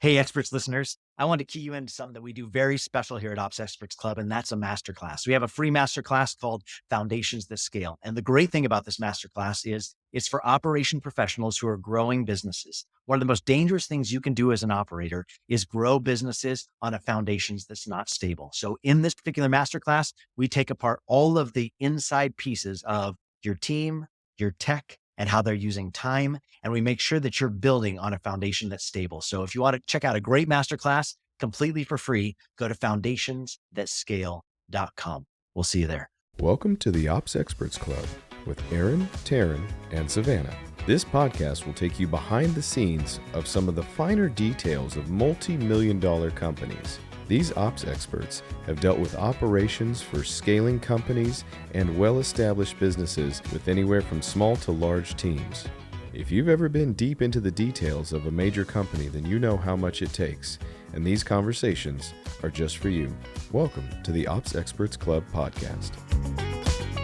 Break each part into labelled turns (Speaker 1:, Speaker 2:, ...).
Speaker 1: Hey, experts listeners, I want to key you into something that we do very special here at Ops Experts Club, and that's a masterclass. We have a free masterclass called Foundations That Scale. And the great thing about this masterclass is it's for operation professionals who are growing businesses. One of the most dangerous things you can do as an operator is grow businesses on a foundations that's not stable. So in this particular masterclass, we take apart all of the inside pieces of your team, your tech, and how they're using time. And we make sure that you're building on a foundation that's stable. So if you want to check out a great masterclass completely for free, go to foundationsthatscale.com. We'll see you there.
Speaker 2: Welcome to the Ops Experts Club with Aaron, Terryn, and Savannah. This podcast will take you behind the scenes of some of the finer details of multi-million-dollar companies. These ops experts have dealt with operations for scaling companies and well-established businesses with anywhere from small to large teams. If you've ever been deep into the details of a major company, then you know how much it takes, and these conversations are just for you. Welcome to the Ops Experts Club podcast.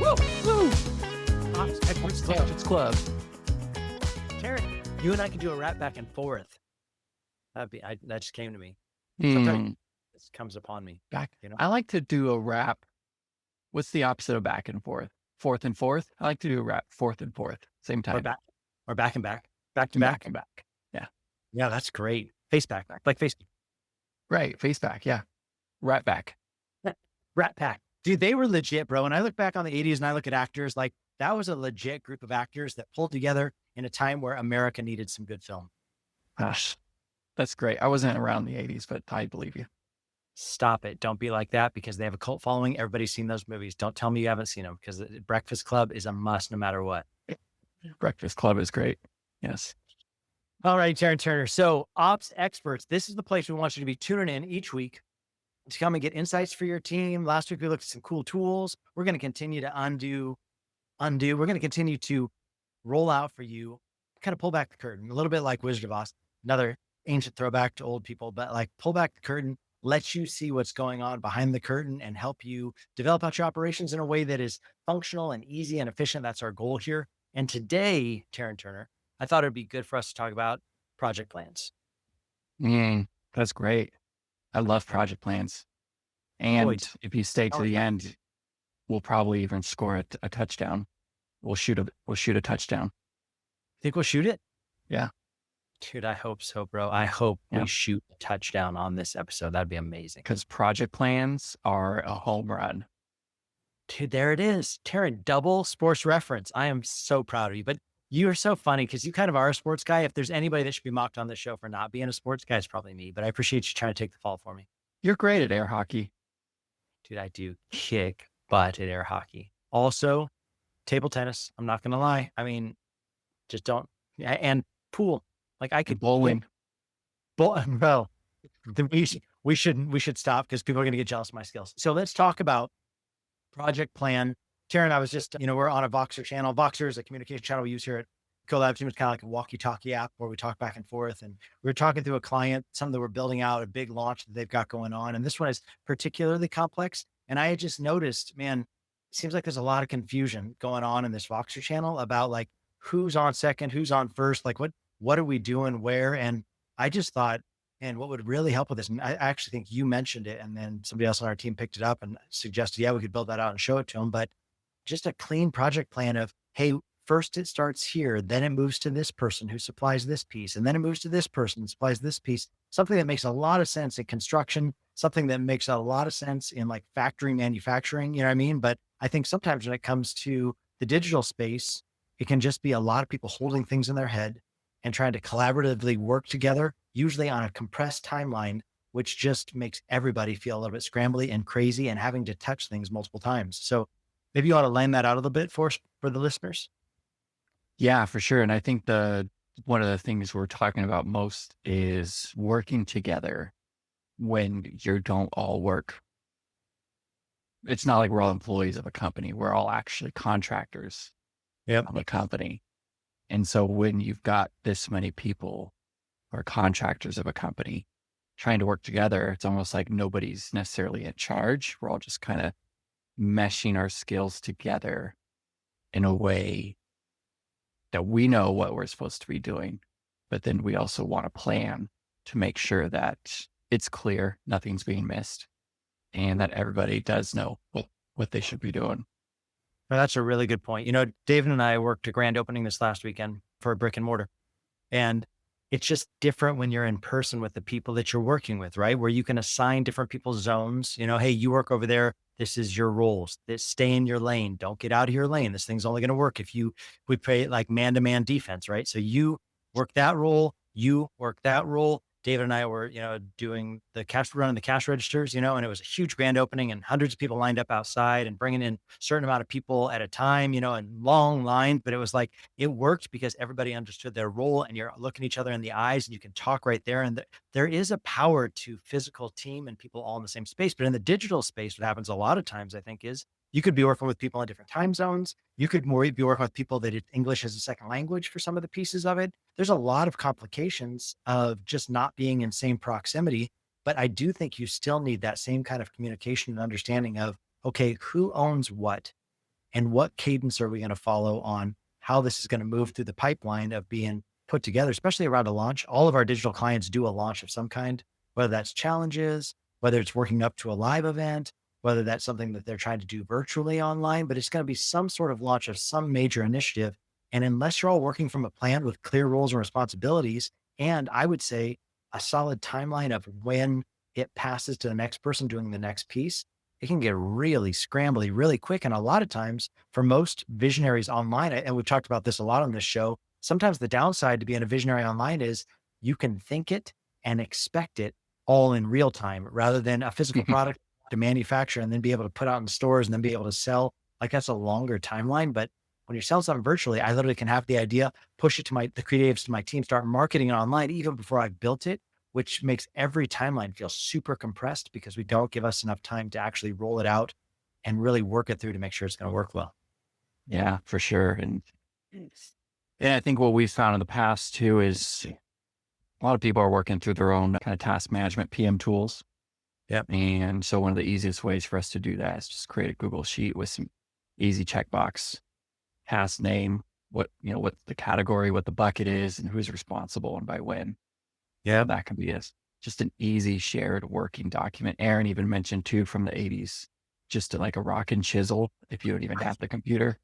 Speaker 1: Woo! Woo! Ops Experts Club. Terryn, you and I can do a rap back and forth. That just came to me. Sometimes this comes upon me.
Speaker 3: I like to do a rap. What's the opposite of back and forth? Fourth and fourth? I like to do a rap forth and forth, same time.
Speaker 1: Or back and back. Back to
Speaker 3: back and back. Yeah.
Speaker 1: Yeah, that's great. Face back. Like face.
Speaker 3: Right. Face back. Yeah. Rat back.
Speaker 1: Rat Pack. Dude, they were legit, bro. And I look back on the 80s and I look at actors, like that was a legit group of actors that pulled together in a time where America needed some good film.
Speaker 3: Gosh, that's great. I wasn't around the 80s, but I believe you.
Speaker 1: Stop it. Don't be like that because they have a cult following. Everybody's seen those movies. Don't tell me you haven't seen them because Breakfast Club is a must no matter what.
Speaker 3: Breakfast Club is great. Yes.
Speaker 1: All right, Terryn Turner. So Ops Experts, this is the place we want you to be tuning in each week to come and get insights for your team. Last week, we looked at some cool tools. We're going to continue to undo. We're going to continue to roll out for you, kind of pull back the curtain, a little bit like Wizard of Oz, another ancient throwback to old people, but like pull back the curtain, let you see what's going on behind the curtain and help you develop out your operations in a way that is functional and easy and efficient. That's our goal here. And today, Terryn Turner, I thought it'd be good for us to talk about project plans.
Speaker 3: That's great. I love project plans. And if you stay to the end, we'll probably even score a touchdown. We'll shoot a touchdown.
Speaker 1: Think we'll shoot it?
Speaker 3: Yeah.
Speaker 1: Dude, I hope so, bro. I hope we shoot a touchdown on this episode. That'd be amazing.
Speaker 3: Because project plans are a home run.
Speaker 1: Dude, there it is. Terryn, double sports reference. I am so proud of you. But you are so funny because you kind of are a sports guy. If there's anybody that should be mocked on this show for not being a sports guy, it's probably me. But I appreciate you trying to take the fall for me.
Speaker 3: You're great at air hockey.
Speaker 1: Dude, I do kick butt at air hockey. Also, table tennis. I'm not going to lie. I mean, just don't. And pool. Like I could
Speaker 3: bowling.
Speaker 1: Bro, we should stop because people are going to get jealous of my skills. So let's talk about project plan. Terryn, I was just, we're on a Voxer channel. Voxer is a communication channel we use here at Collab. It's kind of like a walkie-talkie app where we talk back and forth. And we were talking through a client, something that we're building out, a big launch that they've got going on. And this one is particularly complex. And I had just noticed, man, it seems like there's a lot of confusion going on in this Voxer channel about like who's on second, who's on first, like what are we doing where? And I just thought, and what would really help with this, and I actually think you mentioned it and then somebody else on our team picked it up and suggested, we could build that out and show it to them, but just a clean project plan of, hey, first it starts here, then it moves to this person who supplies this piece, and then it moves to this person who supplies this piece, something that makes a lot of sense in construction, something that makes a lot of sense in like factory manufacturing, you know what I mean? But I think sometimes when it comes to the digital space, it can just be a lot of people holding things in their head and trying to collaboratively work together, usually on a compressed timeline, which just makes everybody feel a little bit scrambly and crazy and having to touch things multiple times. So maybe you ought to line that out a little bit for the listeners.
Speaker 3: Yeah, for sure. And I think one of the things we're talking about most is working together when you don't all work. It's not like we're all employees of a company. We're all actually contractors of a company. And so when you've got this many people or contractors of a company trying to work together, it's almost like nobody's necessarily in charge. We're all just kind of meshing our skills together in a way that we know what we're supposed to be doing, but then we also want to plan to make sure that it's clear, nothing's being missed, and that everybody does know what they should be doing.
Speaker 1: Well, that's a really good point. David and I worked a grand opening this last weekend for a brick and mortar. And it's just different when you're in person with the people that you're working with, right? Where you can assign different people's zones. Hey, you work over there. This is your roles. Stay in your lane. Don't get out of your lane. This thing's only going to work if we play like man-to-man defense, right? So you work that role. You work that role. David and I were, doing the running the cash registers, and it was a huge grand opening and hundreds of people lined up outside and bringing in a certain amount of people at a time, and long lines. But it was like, it worked because everybody understood their role and you're looking each other in the eyes and you can talk right there. And there is a power to physical team and people all in the same space. But in the digital space, what happens a lot of times, I think, is you could be working with people in different time zones. You could be working with people that English as a second language for some of the pieces of it. There's a lot of complications of just not being in same proximity. But I do think you still need that same kind of communication and understanding of, okay, who owns what and what cadence are we going to follow on how this is going to move through the pipeline of being put together, especially around a launch. All of our digital clients do a launch of some kind, whether that's challenges, whether it's working up to a live event, whether that's something that they're trying to do virtually online, but it's going to be some sort of launch of some major initiative. And unless you're all working from a plan with clear roles and responsibilities, and I would say a solid timeline of when it passes to the next person doing the next piece, it can get really scrambly really quick. And a lot of times for most visionaries online, and we've talked about this a lot on this show, sometimes the downside to being a visionary online is you can think it and expect it all in real time rather than a physical product to manufacture and then be able to put out in stores and then be able to sell. Like that's a longer timeline. But when you're selling something virtually, I literally can have the idea, push it to the creatives, to my team, start marketing it online even before I've built it, which makes every timeline feel super compressed because we don't give us enough time to actually roll it out and really work it through to make sure it's going to work well.
Speaker 3: Yeah, for sure. And I think what we've found in the past too is a lot of people are working through their own kind of task management PM tools.
Speaker 1: Yep.
Speaker 3: And so one of the easiest ways for us to do that is just create a Google Sheet with some easy checkbox, task name, what the category, what the bucket is, and who's responsible and by when.
Speaker 1: Yeah.
Speaker 3: That can be just an easy shared working document. Aaron even mentioned too from the 80s, just like a rock and chisel if you don't even have the computer.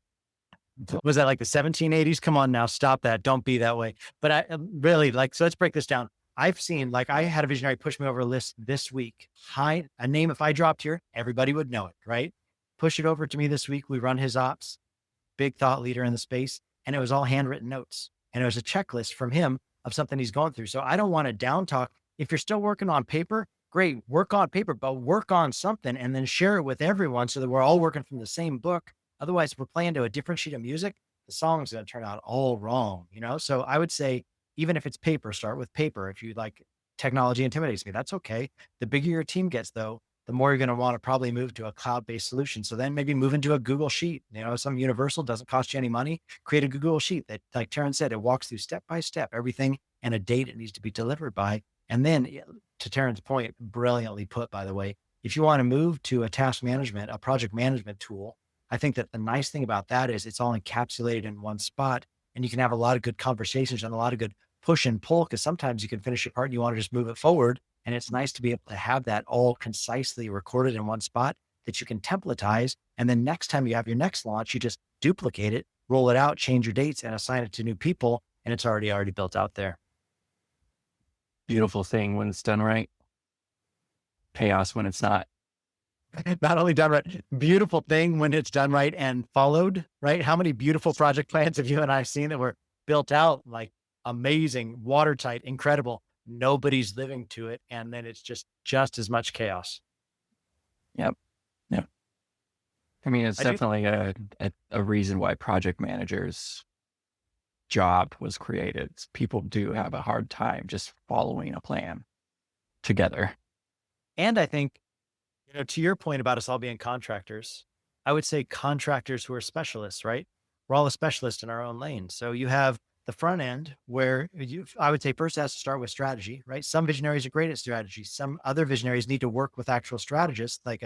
Speaker 1: Was that like the 1780s? Come on now, stop that. Don't be that way. But I really so let's break this down. I've seen, I had a visionary push me over a list this week. A name, if I dropped here, everybody would know it, right? Push it over to me this week. We run his ops, big thought leader in the space. And it was all handwritten notes. And it was a checklist from him of something he's going through. So I don't want to down talk. If you're still working on paper, great, work on paper, but work on something and then share it with everyone so that we're all working from the same book. Otherwise, if we're playing to a different sheet of music, the song's going to turn out all wrong, So I would say, even if it's paper, start with paper. If you technology intimidates me, that's okay. The bigger your team gets though, the more you're going to want to probably move to a cloud-based solution. So then maybe move into a Google Sheet, some universal, doesn't cost you any money. Create a Google Sheet that, like Terryn said, it walks through step by step, everything and a date it needs to be delivered by. And then to Terryn's point, brilliantly put, by the way, if you want to move to a task management, a project management tool, I think that the nice thing about that is it's all encapsulated in one spot and you can have a lot of good conversations and a lot of good push and pull, because sometimes you can finish your part and you want to just move it forward. And it's nice to be able to have that all concisely recorded in one spot that you can templatize. And then next time you have your next launch, you just duplicate it, roll it out, change your dates and assign it to new people. And it's already built out there.
Speaker 3: Beautiful thing when it's done right. Chaos when it's not.
Speaker 1: Not only done right, beautiful thing when it's done right and followed, right? How many beautiful project plans have you and I seen that were built out amazing, watertight, incredible. Nobody's living to it. And then it's just as much chaos.
Speaker 3: Yep. I mean, it's definitely a reason why project managers' job was created. People do have a hard time just following a plan together.
Speaker 1: And I think, to your point about us all being contractors, I would say contractors who are specialists, right? We're all a specialist in our own lane. So you have the front end where I would say first has to start with strategy, right? Some visionaries are great at strategy. Some other visionaries need to work with actual strategists, like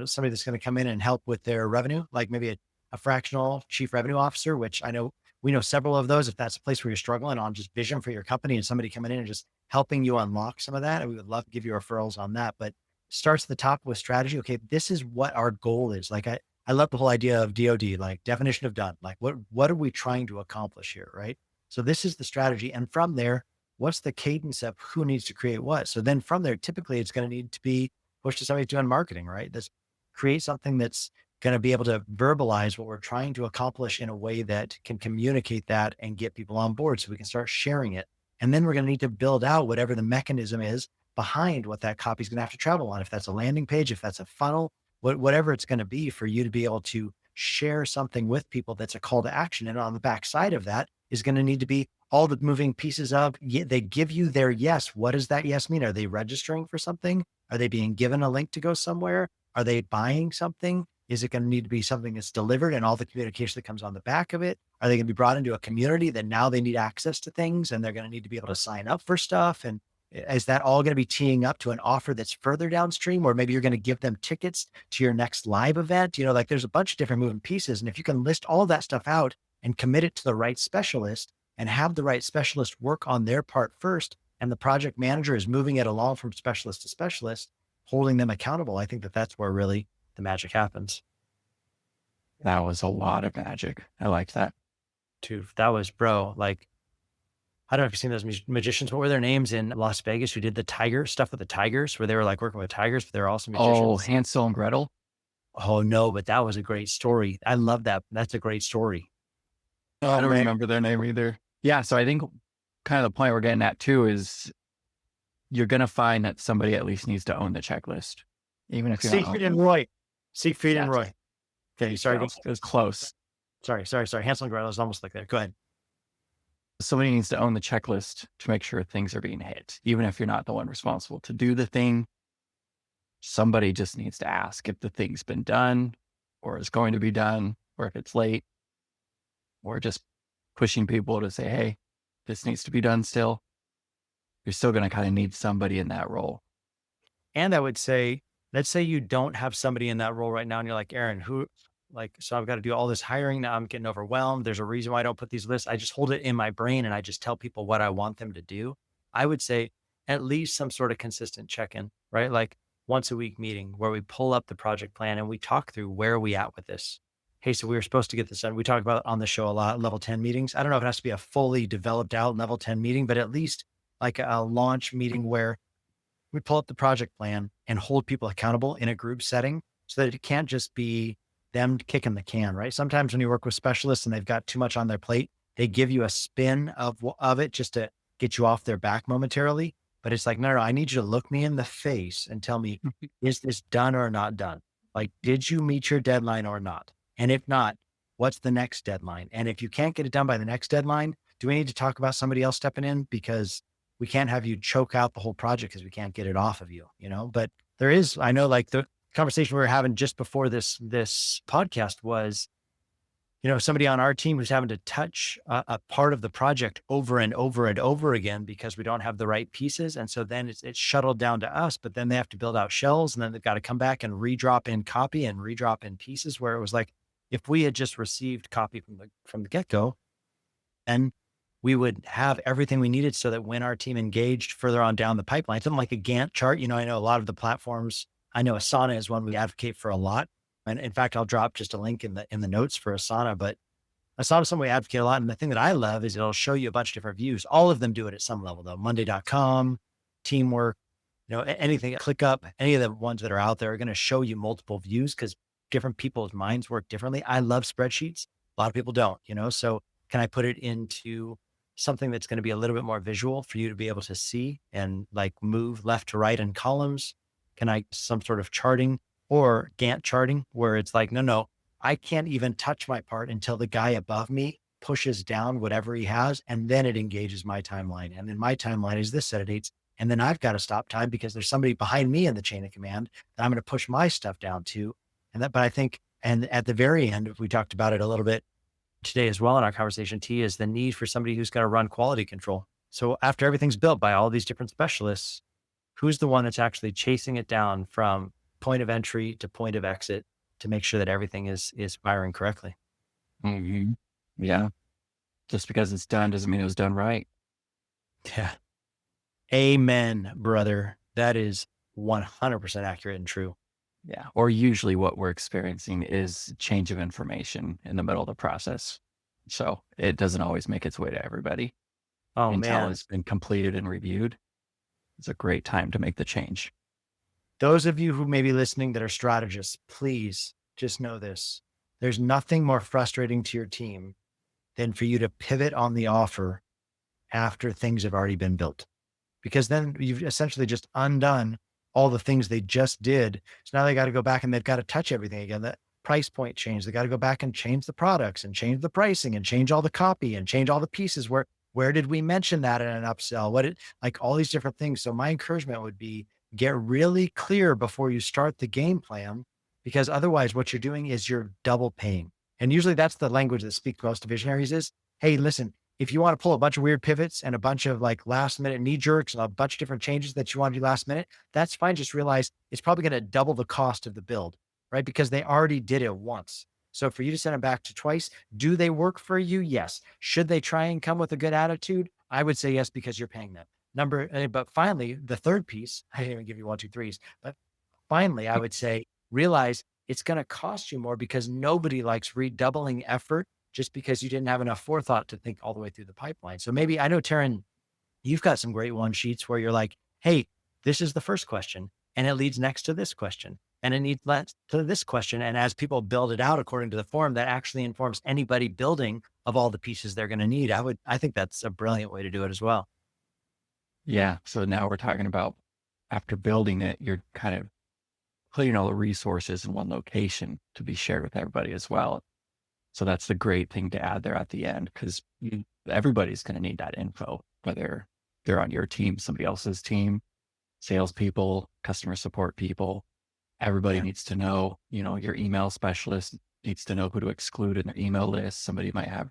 Speaker 1: somebody that's going to come in and help with their revenue, like maybe a fractional chief revenue officer, which I know we know several of those. If that's a place where you're struggling on just vision for your company and somebody coming in and just helping you unlock some of that, and we would love to give you referrals on that. But starts at the top with strategy. Okay, this is what our goal is. Like I love the whole idea of DOD, like definition of done. Like what are we trying to accomplish here, right? So this is the strategy. And from there, what's the cadence of who needs to create what? So then from there, typically it's going to need to be pushed to somebody doing marketing, right? That's create something that's going to be able to verbalize what we're trying to accomplish in a way that can communicate that and get people on board so we can start sharing it. And then we're going to need to build out whatever the mechanism is behind what that copy is going to have to travel on. If that's a landing page, if that's a funnel, whatever it's going to be for you to be able to share something with people that's a call to action. And on the back side of that is going to need to be all the moving pieces of, they give you their yes. What does that yes mean? Are they registering for something? Are they being given a link to go somewhere? Are they buying something? Is it going to need to be something that's delivered and all the communication that comes on the back of it? Are they going to be brought into a community that now they need access to things and they're going to need to be able to sign up for stuff? And is that all going to be teeing up to an offer that's further downstream? Or maybe you're going to give them tickets to your next live event? Like there's a bunch of different moving pieces. And if you can list all of that stuff out and commit it to the right specialist and have the right specialist work on their part first, and the project manager is moving it along from specialist to specialist, holding them accountable, I think that that's where really the magic happens.
Speaker 3: That was a lot of magic. I liked that.
Speaker 1: Dude, that was, bro, like, I don't know if you've seen those magicians. What were their names in Las Vegas who did the tiger stuff with the tigers, where they were like working with tigers, but they're also magicians?
Speaker 3: Oh, Hansel and Gretel.
Speaker 1: Oh no, but that was a great story. I love that. That's a great story.
Speaker 3: I don't remember their name either. Yeah. So I think kind of the point we're getting at too is you're going to find that somebody at least needs to own the checklist. Even if you're
Speaker 1: Siegfried and Roy. Siegfried and
Speaker 3: Yes.
Speaker 1: Roy. Okay, sorry.
Speaker 3: It was close.
Speaker 1: Sorry. Hansel and Gretel is almost like there. Go ahead.
Speaker 3: Somebody needs to own the checklist to make sure things are being hit. Even if you're not the one responsible to do the thing, somebody just needs to ask if the thing's been done or is going to be done, or if it's late, or just pushing people to say, hey, this needs to be done still. You're still going to kind of need somebody in that role.
Speaker 1: And I would say, let's say you don't have somebody in that role right now and you're like, Aaron, so I've got to do all this hiring now. I'm getting overwhelmed. There's a reason why I don't put these lists. I just hold it in my brain and I just tell people what I want them to do. I would say at least some sort of consistent check-in, right? Like once a week meeting where we pull up the project plan and we talk through where are we at with this? Hey, so we were supposed to get this done. We talk about it on the show a lot, level 10 meetings. I don't know if it has to be a fully developed out level 10 meeting, but at least like a launch meeting where we pull up the project plan and hold people accountable in a group setting so that it can't just be them kicking the can, right? Sometimes when you work with specialists and they've got too much on their plate, they give you a spin of it just to get you off their back momentarily. But it's like, no, I need you to look me in the face and tell me, is this done or not done? Like, did you meet your deadline or not? And if not, what's the next deadline? And if you can't get it done by the next deadline, do we need to talk about somebody else stepping in? Because we can't have you choke out the whole project because we can't get it off of you, But there is, I know, like the conversation we were having just before this podcast was, somebody on our team who's having to touch a part of the project over and over and over again because we don't have the right pieces. And so then it's shuttled down to us, but then they have to build out shells and then they've got to come back and redrop in copy and redrop in pieces, where it was like, if we had just received copy from the get-go, then we would have everything we needed so that when our team engaged further on down the pipeline, something like a Gantt chart, I know a lot of the platforms, I know Asana is one we advocate for a lot. And in fact, I'll drop just a link in the notes for Asana, but Asana is something we advocate a lot. And the thing that I love is it'll show you a bunch of different views. All of them do it at some level though. Monday.com, Teamwork, anything, ClickUp, any of the ones that are out there are going to show you multiple views because different people's minds work differently. I love spreadsheets. A lot of people don't, so can I put it into something that's going to be a little bit more visual for you to be able to see and like move left to right in columns? Can I some sort of charting or Gantt charting where it's like, no, I can't even touch my part until the guy above me pushes down whatever he has. And then it engages my timeline. And then my timeline is this set of dates. And then I've got to stop time because there's somebody behind me in the chain of command that I'm going to push my stuff down to. But I think, and at the very end, we talked about it a little bit today as well in our conversation, T, is the need for somebody who's going to run quality control. So after everything's built by all these different specialists, who's the one that's actually chasing it down from point of entry to point of exit to make sure that everything is firing correctly?
Speaker 3: Mm-hmm. Yeah. Just because it's done doesn't mean it was done right.
Speaker 1: Yeah. Amen, brother. That is 100% accurate and true.
Speaker 3: Yeah. Or usually what we're experiencing is change of information in the middle of the process. So it doesn't always make its way to everybody
Speaker 1: Oh,
Speaker 3: until
Speaker 1: man.
Speaker 3: it's been completed and reviewed. It's a great time to make the change.
Speaker 1: Those of you who may be listening that are strategists, please just know this. There's nothing more frustrating to your team than for you to pivot on the offer after things have already been built, because then you've essentially just undone all the things they just did. So now they got to go back and they've got to touch everything again. That price point change. They got to go back and change the products and change the pricing and change all the copy and change all the pieces. Where did we mention that in an upsell? Like all these different things. So my encouragement would be get really clear before you start the game plan, because otherwise what you're doing is you're double paying. And usually that's the language that speaks most to visionaries is, hey, listen, if you want to pull a bunch of weird pivots and a bunch of like last minute knee jerks and a bunch of different changes that you want to do last minute, that's fine. Just realize it's probably going to double the cost of the build, right? Because they already did it once. So for you to send them back to twice, do they work for you? Yes. Should they try and come with a good attitude? I would say yes, because you're paying them. But finally, the third piece, I didn't even give you 1, 2, 3s, but finally, I would say, realize it's going to cost you more because nobody likes redoubling effort just because you didn't have enough forethought to think all the way through the pipeline. So maybe, I know, Terryn, you've got some great one sheets where you're like, hey, this is the first question and it leads next to this question and it leads to this question. And as people build it out according to the form, that actually informs anybody building of all the pieces they're going to need. I think that's a brilliant way to do it as well.
Speaker 3: Yeah. So now we're talking about after building it, you're kind of putting all the resources in one location to be shared with everybody as well. So that's the great thing to add there at the end, because everybody's going to need that info, whether they're on your team, somebody else's team, salespeople, customer support people. Everybody needs to know, your email specialist needs to know who to exclude in their email list. Somebody might have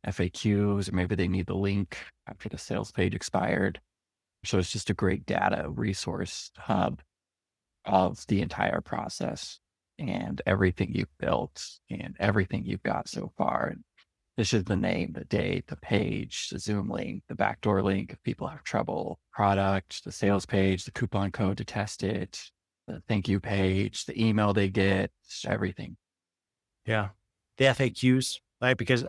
Speaker 3: FAQs, or maybe they need the link after the sales page expired. So it's just a great data resource hub of the entire process and everything you've built and everything you've got so far. And this is the name, the date, the page, the Zoom link, the backdoor link if people have trouble, product, the sales page, the coupon code to test it, the thank you page, the email they get, everything.
Speaker 1: Yeah. The FAQs, right? Because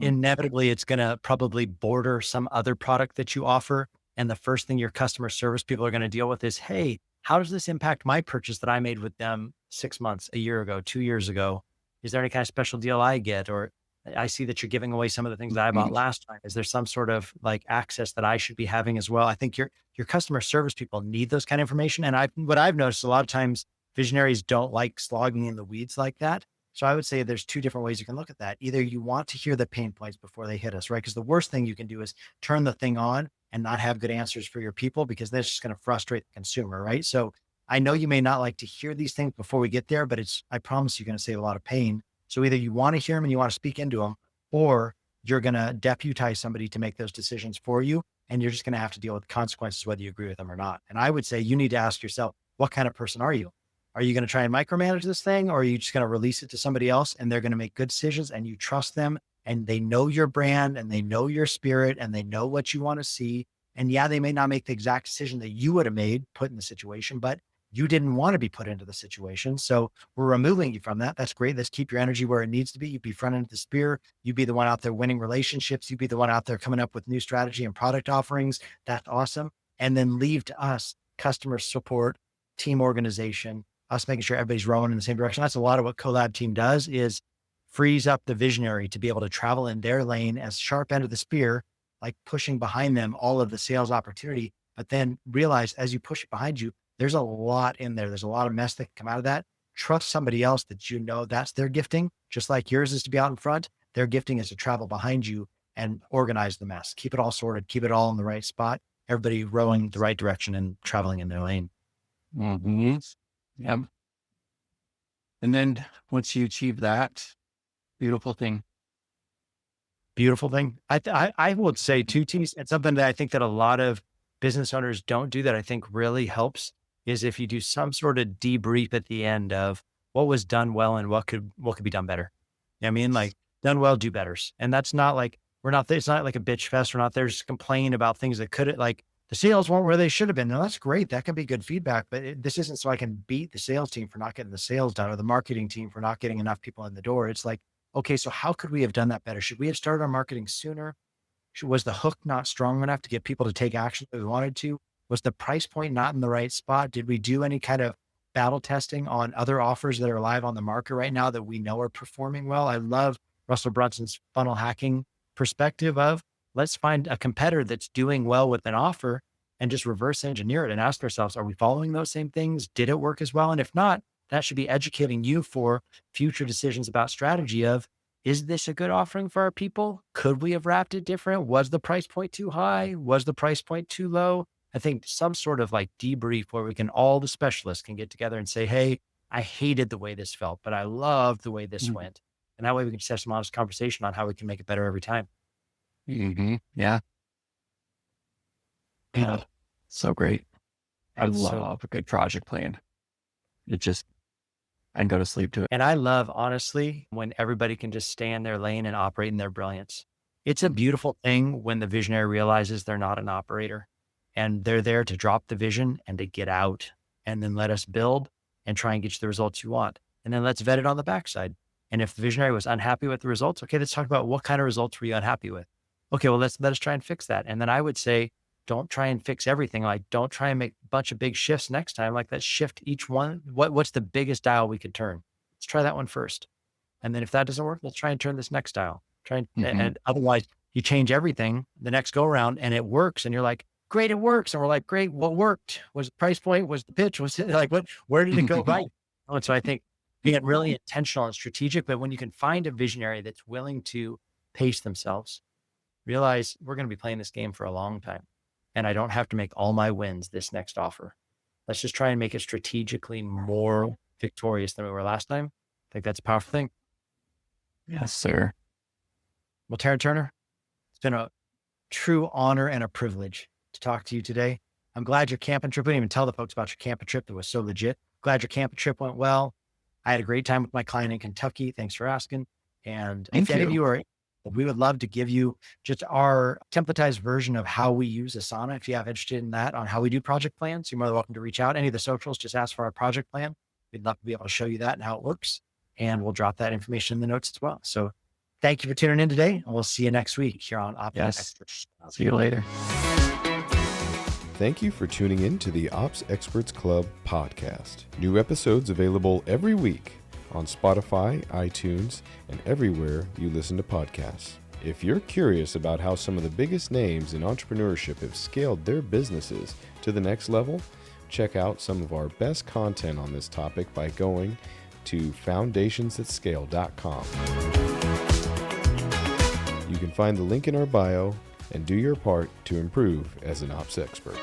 Speaker 1: inevitably it's going to probably border some other product that you offer. And the first thing your customer service people are going to deal with is, hey, how does this impact my purchase that I made with them 6 months, a year ago, 2 years ago? Is there any kind of special deal I get? Or I see that you're giving away some of the things that I bought last time. Is there some sort of like access that I should be having as well? I think your customer service people need those kind of information. And what I've noticed a lot of times, visionaries don't like slogging in the weeds like that. So I would say there's 2 different ways you can look at that. Either you want to hear the pain points before they hit us, right? Because the worst thing you can do is turn the thing on and not have good answers for your people, because that's just going to frustrate the consumer, right? So I know you may not like to hear these things before we get there, but I promise you're going to save a lot of pain. So either you want to hear them and you want to speak into them, or you're going to deputize somebody to make those decisions for you. And you're just going to have to deal with the consequences, whether you agree with them or not. And I would say you need to ask yourself, what kind of person are you? Are you going to try and micromanage this thing, or are you just going to release it to somebody else and they're going to make good decisions and you trust them and they know your brand and they know your spirit and they know what you want to see? And yeah, they may not make the exact decision that you would have made put in the situation, but you didn't want to be put into the situation. So we're removing you from that. That's great. Let's keep your energy where it needs to be. You be front end of the spear. You be the one out there winning relationships. You be the one out there coming up with new strategy and product offerings. That's awesome. And then leave to us customer support, team organization, us making sure everybody's rowing in the same direction. That's a lot of what Collab team does, is frees up the visionary to be able to travel in their lane as sharp end of the spear, like pushing behind them all of the sales opportunity, but then realize as you push it behind you, there's a lot in there. There's a lot of mess that can come out of that. Trust somebody else that that's their gifting, just like yours is to be out in front. Their gifting is to travel behind you and organize the mess. Keep it all sorted. Keep it all in the right spot. Everybody rowing the right direction and traveling in their lane.
Speaker 3: Mm-hmm. Yep. And then once you achieve that, beautiful thing.
Speaker 1: I would say 2 T's, and something that I think that a lot of business owners don't do that I think really helps is if you do some sort of debrief at the end of what was done well and what could be done better. You know what I mean? Like, done well, do betters. And that's not like We're not there. It's not like a bitch fest. We're not there just to complain about things that could, like the sales weren't where they should have been. Now that's great. That can be good feedback, but this isn't so I can beat the sales team for not getting the sales done or the marketing team for not getting enough people in the door. It's like, okay, so how could we have done that better? Should we have started our marketing sooner? Was the hook not strong enough to get people to take action that we wanted to? Was the price point not in the right spot? Did we do any kind of battle testing on other offers that are live on the market right now that we know are performing well? I love Russell Brunson's funnel hacking perspective of let's find a competitor that's doing well with an offer and just reverse engineer it and ask ourselves, are we following those same things? Did it work as well? And if not, that should be educating you for future decisions about strategy of, is this a good offering for our people? Could we have wrapped it different? Was the price point too high? Was the price point too low? I think some sort of like debrief where we can, all the specialists can get together and say, hey, I hated the way this felt, but I loved the way this went. And that way we can just have some honest conversation on how we can make it better every time.
Speaker 3: Yeah. Yeah. So great. I love a good project plan. It just, I can go to sleep to it.
Speaker 1: And I love, honestly, when everybody can just stay in their lane and operate in their brilliance. It's a beautiful thing when the visionary realizes they're not an operator and they're there to drop the vision and to get out and then let us build and try and get you the results you want. And then let's vet it on the backside. And if the visionary was unhappy with the results, okay, let's talk about what kind of results were you unhappy with? Okay, well, let us try and fix that. And then I would say, don't try and fix everything. Like, don't try and make a bunch of big shifts next time. Like, let's shift each one. What's the biggest dial we could turn? Let's try that one first. And then if that doesn't work, let's try and turn this next dial. And otherwise you change everything the next go around and it works. And you're like, great, it works. And we're like, great, what worked? Was the price point? Was the pitch? Was it like, where did it go right? And so I think being really intentional and strategic, but when you can find a visionary that's willing to pace themselves, realize we're going to be playing this game for a long time. And I don't have to make all my wins this next offer. Let's just try and make it strategically more victorious than we were last time. I think that's a powerful thing.
Speaker 3: Yes, sir.
Speaker 1: Well, Terryn Turner, it's been a true honor and a privilege to talk to you today. I'm glad your camping trip, we didn't even tell the folks about your camping trip. That was so legit. Glad your camping trip went well. I had a great time with my client in Kentucky. Thanks for asking. And if any of you are, we would love to give you just our templatized version of how we use Asana. If you have interested in that, on how we do project plans, you're more than welcome to reach out. Any of the socials, just ask for our project plan. We'd love to be able to show you that and how it works. And we'll drop that information in the notes as well. So thank you for tuning in today. And we'll see you next week here on Ops Experts.
Speaker 3: See you later.
Speaker 2: Thank you for tuning in to the Ops Experts Club podcast. New episodes available every week on Spotify, iTunes, and everywhere you listen to podcasts. If you're curious about how some of the biggest names in entrepreneurship have scaled their businesses to the next level, check out some of our best content on this topic by going to foundationsthatscale.com. You can find the link in our bio and do your part to improve as an ops expert.